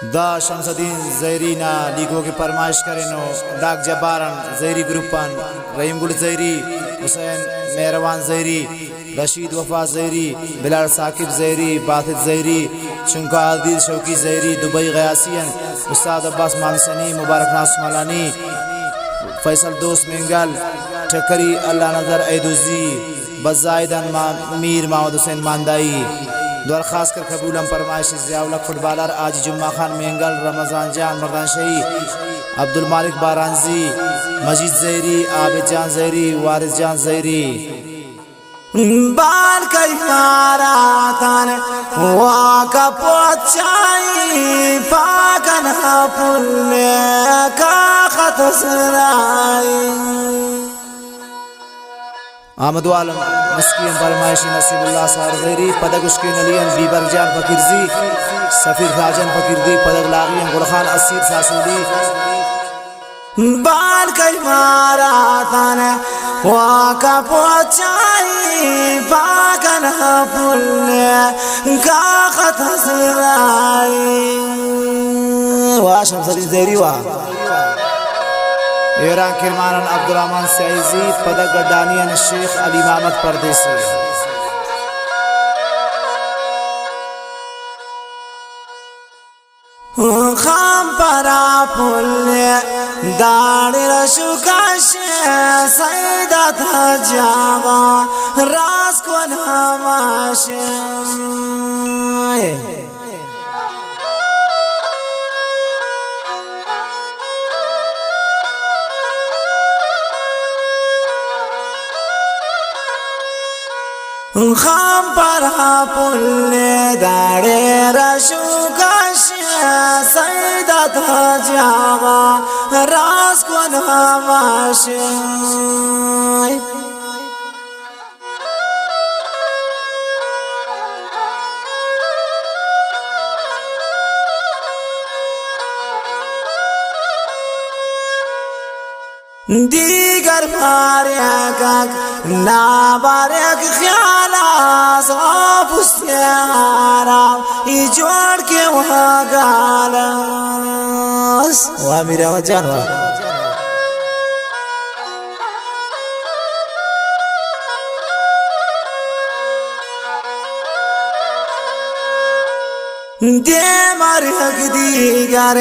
दा शमसुद्दीन ज़ैरी ना लीगो की फरमाइश करेनो डाक जबारन ज़ैरी ग्रुपन रहीम गुल ज़ैरी हुसैन मेहरबान ज़ैरी रशीद वफा ज़ैरी बिलाल साकिब ज़ैरी बातिद ज़ैरी शुंका आदिल शौकी ज़ैरी दुबई गयासियन उस्ताद अब्बास मानसनी मुबारक नास मलानी फैसल दोस्त मेंगल ठकरी अल्लाह नजर ऐदुजी बजाइदन मीर मामद हुसैन मानदाई दरखास्त कर कबूलम फरमाइश ज़ियाउल फुटबॉलर आज जुम्मा खान मेंगल रमज़ान जान मर्दान शही अब्दुल मालिक बारांजी मजीद ज़ैरी आबिद जान ज़ैरी वारिस जान ज़ैरी बाल कई मारा थाने वाका पोचाई पाकन पुल्ले का खत सुनाई आमद वालम मुस्किन फरमाइश नसीबुल्लाह सार ज़ैरी पदक उश्किन अलियन बीबर जान फकीरजी सफीर खाजन फकीरदी पदक लागियन गुलखान असीर सासूदी बाल कई मारा थाने वाका पोचाई पाकन पुल्ले का खत सुनाई वाह शमसुद्दीन ज़ैरी वाह ईरान किरमानन अब्दुलरहमान सईजी पदक गड्डानियन शेख अली महमद परदेसी खाम परा पुल्ले दाड़ी रशुकाश सैदा था जावा रास को नमाश खाम परा पुल्ले दाड़े रशुकाश सैदा था जावा रास को नमाश दीगर मारिया का नाबारक ख्याला साफ उसयारा जोड़ के वहाँ गाला वाह मेरा वजान वाह दे मारक दीगर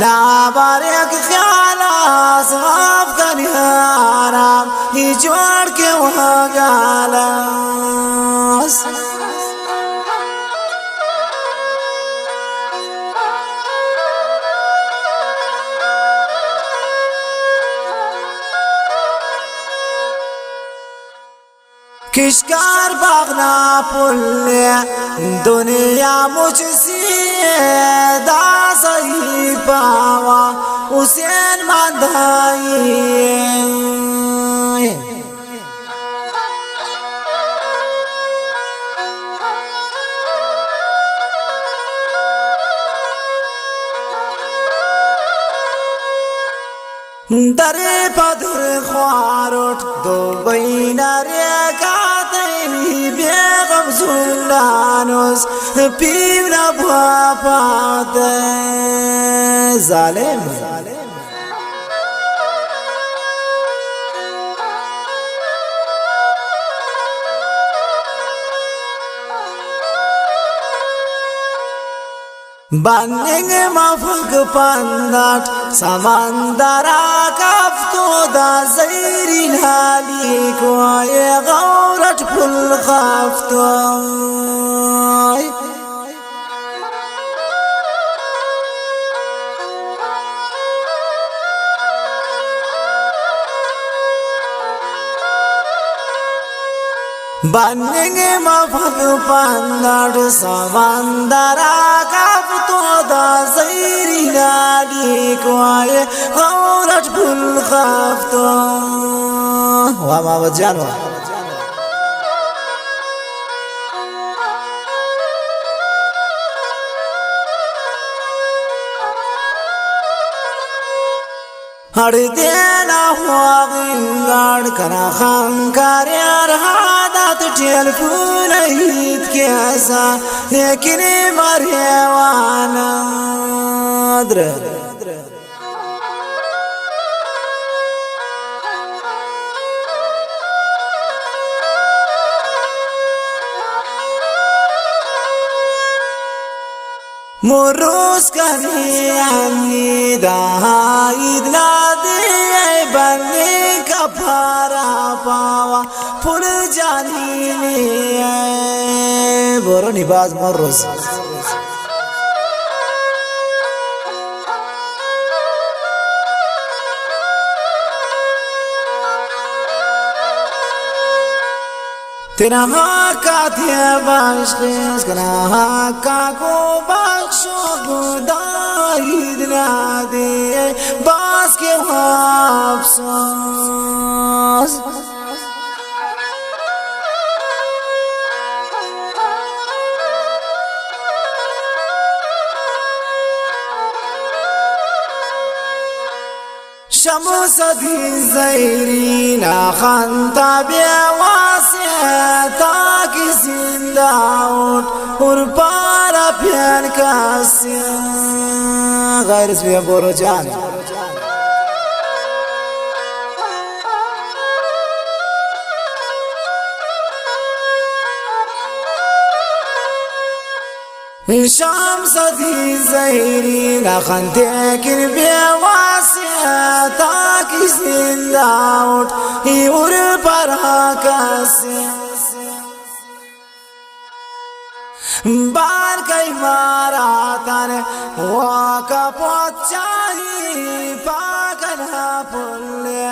नाबारक ख्याला साफ कनिहारा जोड़ के वहाँ गाला किशकार बागना पुल्ले दुनिया मुझसे दासही पावा हुसैन मांधाई दरे पधर ख्वारोट दो बैना रे कातनी बेगम सुलानोस पीवना भापात जालिम बनेंगे मफक पंदाट समंदरा कफ्तो दा ज़ैरी नाली को ये गौरट फुल कफ्तो बनेंगे मफक पंदाट समंदरा कफ्तो दा ज़ैरी नाली को ये गौरट फुल कफ्तो वाह मामद जान वाह हर देना हुआ गिंगाड़ करा खंकार यार हादात टेलीफोन ईद के ऐसा लेकिन मरे वाना ندره مروز کنی انی داید نادی بنی کپارا پاوا پول جانینی برو نیباز مروز تنها کاتیه باشقیز کنها کاکو بخشو گداید نادی باز که افسوس شمس دین زیرینا خانتا بیواسیه تاکی زنداون اور پارا پیان کاسیه غیر اسمیه برو جان شمس دین زیرینا خانتا کی بیواسیه تاکی زنداون اور پارا کاسیه بار کئی مارا تانے واقع پہنچائی پاگل پلے